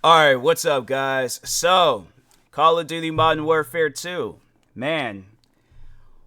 Alright, what's up, guys? So, Call of Duty Modern Warfare 2. Man,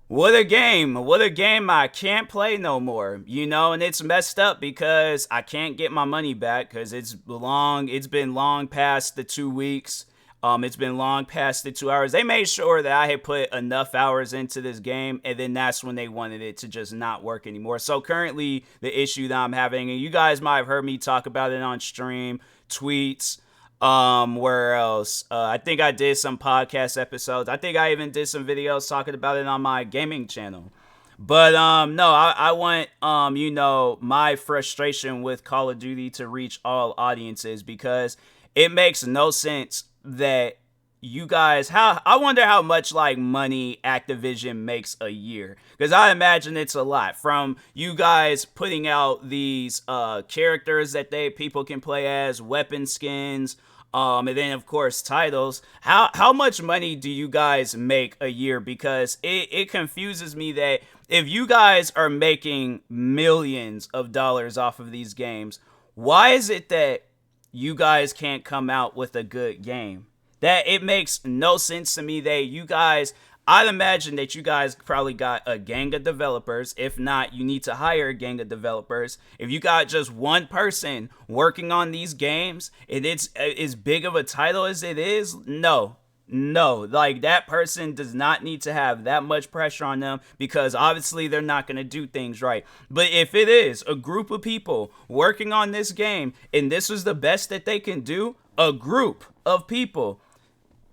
what a game. What a game I can't play no more. And it's messed up because I can't get my money back because it's been long past the 2 weeks. It's been long past the 2 hours. They made sure that I had put enough hours into this game, and then that's when they wanted it to just not work anymore. So currently, the issue that I'm having, and you guys might have heard me talk about it on stream, tweets, where else? I think I did some podcast episodes. I think I even did some videos talking about it on my gaming channel. But no, I want my frustration with Call of Duty to reach all audiences because it makes no sense that you guys how I wonder how much like money Activision makes a year, because I imagine it's a lot from you guys putting out these characters that people can play as, weapon skins, and then of course titles. How much money do you guys make a year? Because it confuses me that if you guys are making millions of dollars off of these games, why is it that you guys can't come out with a good game? That it makes no sense to me that you guys, I'd imagine that you guys probably got a gang of developers. If not, you need to hire a gang of developers. If you got just one person working on these games and it's as big of a title as it is, no. Like that person does not need to have that much pressure on them because obviously they're not going to do things right. But if it is a group of people working on this game and this is the best that they can do, a group of people,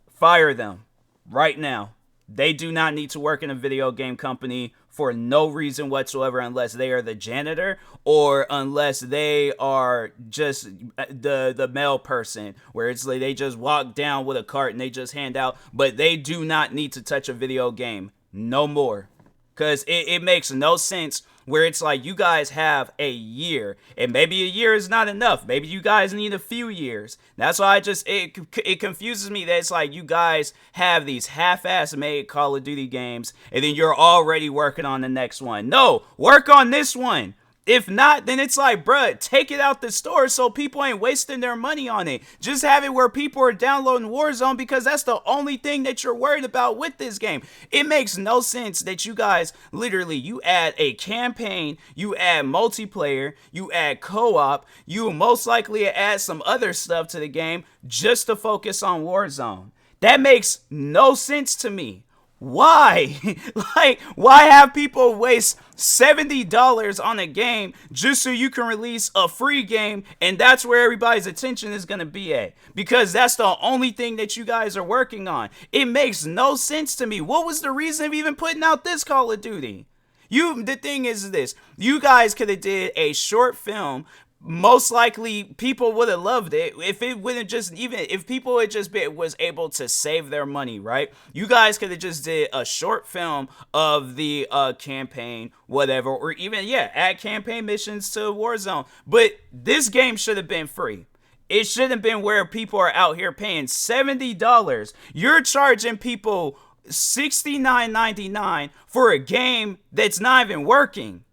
fire them right now. They do not need to work in a video game company for no reason whatsoever unless they are the janitor or unless they are just the mail person where it's like they just walk down with a cart and they just hand out, but they do not need to touch a video game no more. Because it makes no sense where it's like you guys have a year and maybe a year is not enough. Maybe you guys need a few years. That's why it confuses me that it's like you guys have these half-ass made Call of Duty games and then you're already working on the next one. No, work on this one. If not, then it's like, bruh, take it out the store so people ain't wasting their money on it. Just have it where people are downloading Warzone because that's the only thing that you're worried about with this game. It makes no sense that you guys literally, you add a campaign, you add multiplayer, you add co-op, you most likely add some other stuff to the game just to focus on Warzone. That makes no sense to me. Why? Like, why have people waste $70 on a game just so you can release a free game and that's where everybody's attention is going to be at? Because that's the only thing that you guys are working on. It makes no sense to me. What was the reason of even putting out this Call of Duty? The thing is this, you guys could have did a short film. Most likely people would have loved it if it wouldn't just, even if people had just been was able to save their money, right? You guys could have just did a short film of the campaign, whatever, or even add campaign missions to Warzone. But this game should have been free. It shouldn't have been where people are out here paying $70. You're charging people $69.99 for a game that's not even working.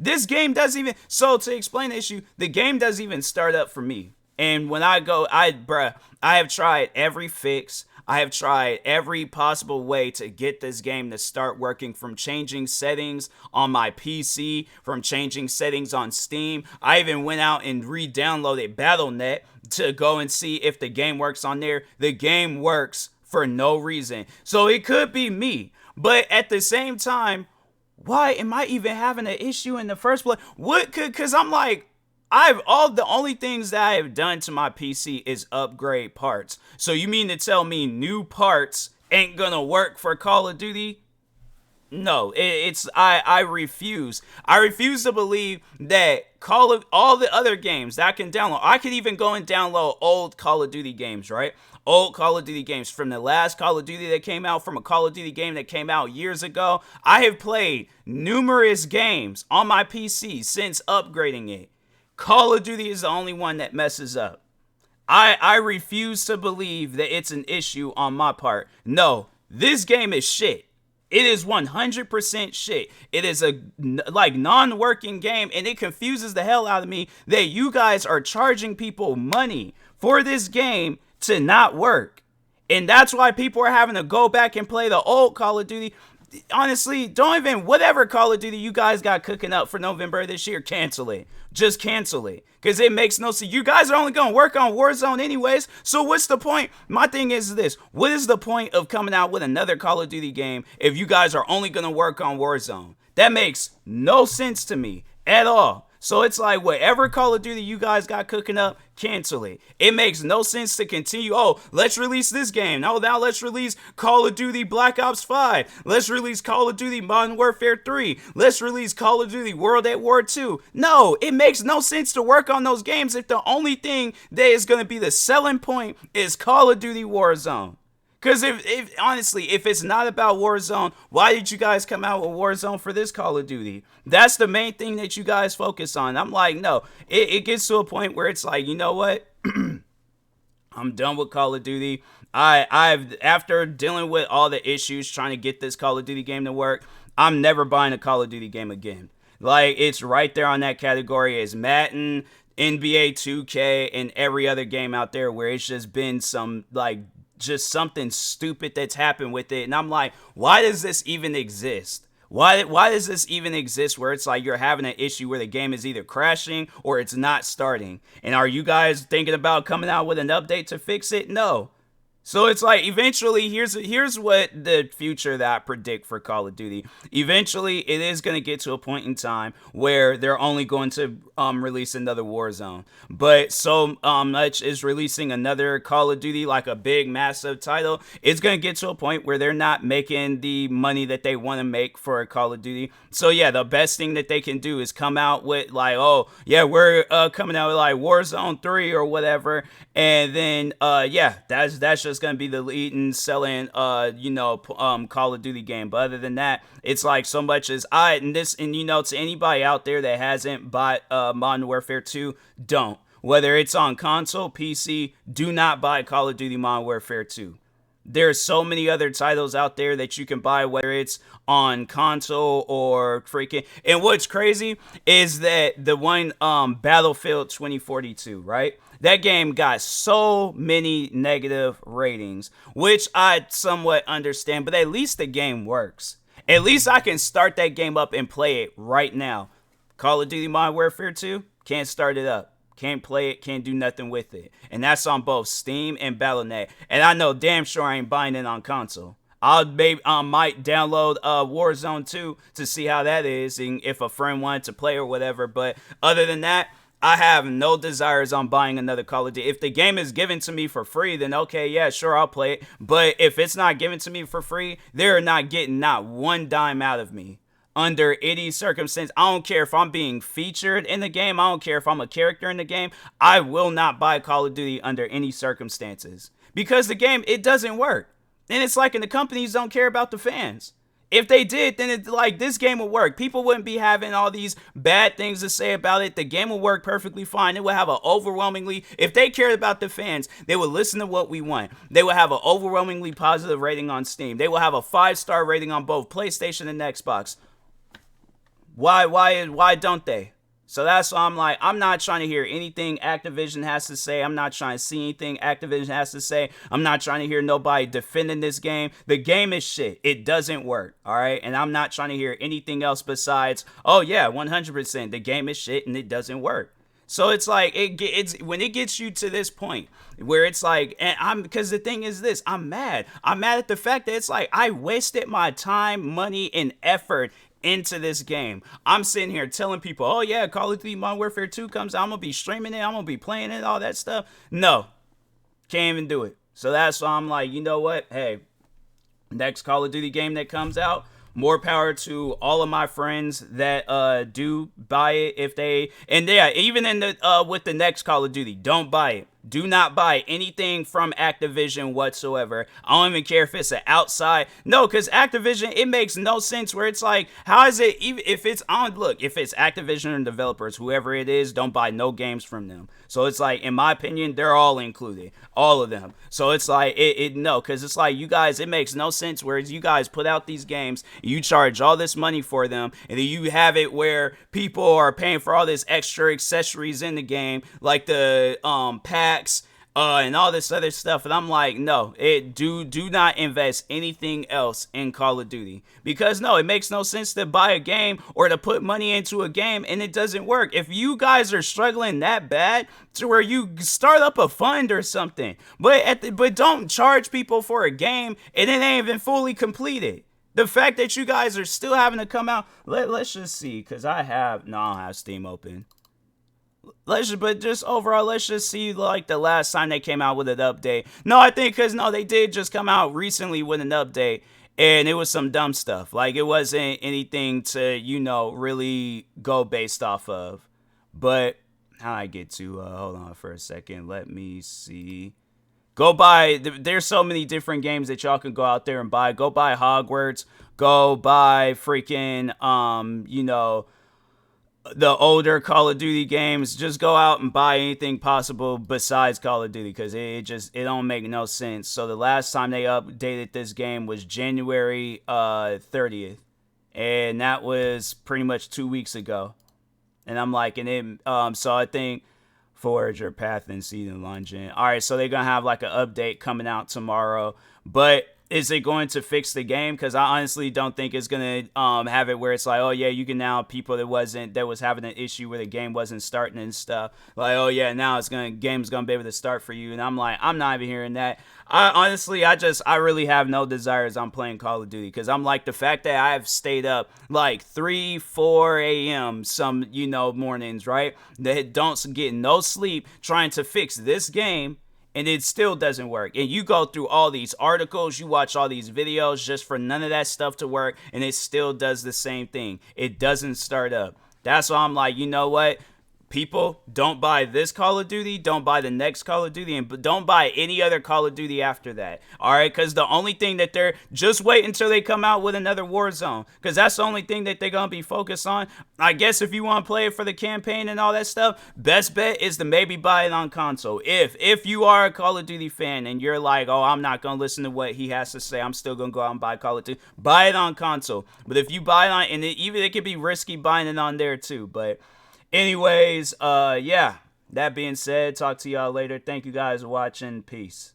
This game doesn't even, so to explain the issue, the game doesn't even start up for me. And when I go, I have tried every fix. I have tried every possible way to get this game to start working, from changing settings on my PC, from changing settings on Steam. I even went out and re-downloaded Battle.net to go and see if the game works on there. The game works for no reason. So it could be me. But at the same time, why am I even having an issue in the first place? Because I'm like, the only things that I have done to my PC is upgrade parts. So you mean to tell me new parts ain't gonna work for Call of Duty? No, I refuse. I refuse to believe that all the other games that I can download. I could even go and download old Call of Duty games, right? Old Call of Duty games from the last Call of Duty that came out, from a Call of Duty game that came out years ago. I have played numerous games on my PC since upgrading it. Call of Duty is the only one that messes up. I refuse to believe that it's an issue on my part. No, this game is shit. It is 100% shit. It is a non-working game, and it confuses the hell out of me that you guys are charging people money for this game to not work. And that's why people are having to go back and play the old Call of Duty. Honestly, don't even, whatever Call of Duty you guys got cooking up for November this year, cancel it. Just cancel it. Because it makes no sense. You guys are only going to work on Warzone anyways. So what's the point? My thing is this. What is the point of coming out with another Call of Duty game if you guys are only going to work on Warzone? That makes no sense to me at all. So it's like, whatever Call of Duty you guys got cooking up, cancel it. It makes no sense to continue. Oh, let's release this game. No, now let's release Call of Duty Black Ops 5. Let's release Call of Duty Modern Warfare 3. Let's release Call of Duty World at War 2. No, it makes no sense to work on those games if the only thing that is going to be the selling point is Call of Duty Warzone. Because if honestly, if it's not about Warzone, why did you guys come out with Warzone for this Call of Duty? That's the main thing that you guys focus on. I'm like, no, it gets to a point where it's like, you know what? I'm done with Call of Duty. I've after dealing with all the issues trying to get this Call of Duty game to work, I'm never buying a Call of Duty game again. Like, it's right there on that category as Madden, NBA 2K, and every other game out there where it's just been some, like, just something stupid that's happened with it. And I'm like, why does this even exist? Why does this even exist where it's like you're having an issue where the game is either crashing or it's not starting? And are you guys thinking about coming out with an update to fix it? No. So it's like, eventually, here's what the future that I predict for Call of Duty. Eventually, it is going to get to a point in time where they're only going to release another Warzone. But so much is releasing another Call of Duty, like a big, massive title, it's going to get to a point where they're not making the money that they want to make for a Call of Duty. So yeah, the best thing that they can do is come out with like, oh, yeah, we're coming out with like Warzone 3 or whatever. And then, yeah, that's just going to be the leading selling, Call of Duty game. But other than that, it's like so much as to anybody out there that hasn't bought Modern Warfare 2, don't. Whether it's on console, PC, do not buy Call of Duty Modern Warfare 2. There's so many other titles out there that you can buy, whether it's on console or freaking. And what's crazy is that the one Battlefield 2042, right? That game got so many negative ratings, which I somewhat understand, but at least the game works. At least I can start that game up and play it right now. Call of Duty Modern Warfare 2, can't start it up. Can't play it, can't do nothing with it. And that's on both Steam and Battle.net. And I know damn sure I ain't buying it on console. I might download Warzone 2 to see how that is, and if a friend wanted to play or whatever. But other than that, I have no desires on buying another Call of Duty. If the game is given to me for free, then okay, yeah, sure, I'll play it. But if it's not given to me for free, they're not getting not one dime out of me. Under any circumstance, I don't care if I'm being featured in the game. I don't care if I'm a character in the game. I will not buy Call of Duty under any circumstances. Because the game, it doesn't work. And it's like, and the companies don't care about the fans. If they did, then it's like, this game would work. People wouldn't be having all these bad things to say about it. The game would work perfectly fine. It would have an overwhelmingly, if they cared about the fans, they would listen to what we want. They would have an overwhelmingly positive rating on Steam. They will have a 5-star rating on both PlayStation and Xbox. Why don't they? So that's why I'm like, I'm not trying to hear anything Activision has to say. I'm not trying to see anything Activision has to say. I'm not trying to hear nobody defending this game. The game is shit. It doesn't work, all right? And I'm not trying to hear anything else besides, oh yeah, 100%, the game is shit and it doesn't work. So it's like, it's when it gets you to this point where it's like, and because the thing is this, I'm mad. I'm mad at the fact that it's like, I wasted my time, money, and effort into this game. I'm sitting here telling people, oh yeah, Call of Duty Modern Warfare 2 comes out, I'm gonna be streaming it, I'm gonna be playing it, all that stuff. No, can't even do it. So that's why I'm like, you know what, hey, next Call of Duty game that comes out, more power to all of my friends that do buy it. If they, and yeah, even in the with the next Call of Duty, don't buy it. Do not buy anything from Activision whatsoever. I don't even care if it's an outside. No, because Activision, it makes no sense where it's like, how is it, even if it's on, look, if it's Activision and developers, whoever it is, don't buy no games from them. So it's like, in my opinion, they're all included. All of them. So it's like, no, because it's like, you guys, it makes no sense where you guys put out these games, you charge all this money for them, and then you have it where people are paying for all this extra accessories in the game, like the packs, and all this other stuff. And I'm like, no, do not invest anything else in Call of Duty, because no, it makes no sense to buy a game or to put money into a game and it doesn't work. If you guys are struggling that bad to where you start up a fund or something, but don't charge people for a game and it ain't even fully completed. The fact that you guys are still having to come out, let's just see, because I don't have Steam open. But just overall, let's just see like the last time they came out with an update. No, I think because no, they did just come out recently with an update, and it was some dumb stuff. Like it wasn't anything to really go based off of. But how I get to hold on for a second, let me see. Go buy. There's so many different games that y'all can go out there and buy. Go buy Hogwarts. Go buy freaking the older Call of Duty games. Just go out and buy anything possible besides Call of Duty, because it don't make no sense. So the last time they updated this game was January 30th, and that was pretty much 2 weeks ago. And I'm like, so I think Forge or Path and Season Lungeon. All right, so they're gonna have like an update coming out tomorrow, but is it going to fix the game? Because I honestly don't think it's gonna have it where it's like, oh yeah, you can now people that was having an issue where the game wasn't starting and stuff, like, oh yeah, now game's gonna be able to start for you. And I'm like, I'm not even hearing that. I really have no desires on playing Call of Duty, because I'm like, the fact that I've stayed up like 3-4 a.m. some mornings, right, that don't get no sleep trying to fix this game, and it still doesn't work. And you go through all these articles, you watch all these videos just for none of that stuff to work, and it still does the same thing. It doesn't start up. That's why I'm like, you know what? People, don't buy this Call of Duty, don't buy the next Call of Duty, and don't buy any other Call of Duty after that. All right, because the only thing that just wait until they come out with another Warzone, because that's the only thing that they're going to be focused on. I guess if you want to play it for the campaign and all that stuff, best bet is to maybe buy it on console. If you are a Call of Duty fan and you're like, oh, I'm not going to listen to what he has to say, I'm still going to go out and buy Call of Duty, buy it on console. But if you buy it on, and it could be risky buying it on there too, but anyways, yeah, that being said, talk to y'all later. Thank you guys for watching. Peace.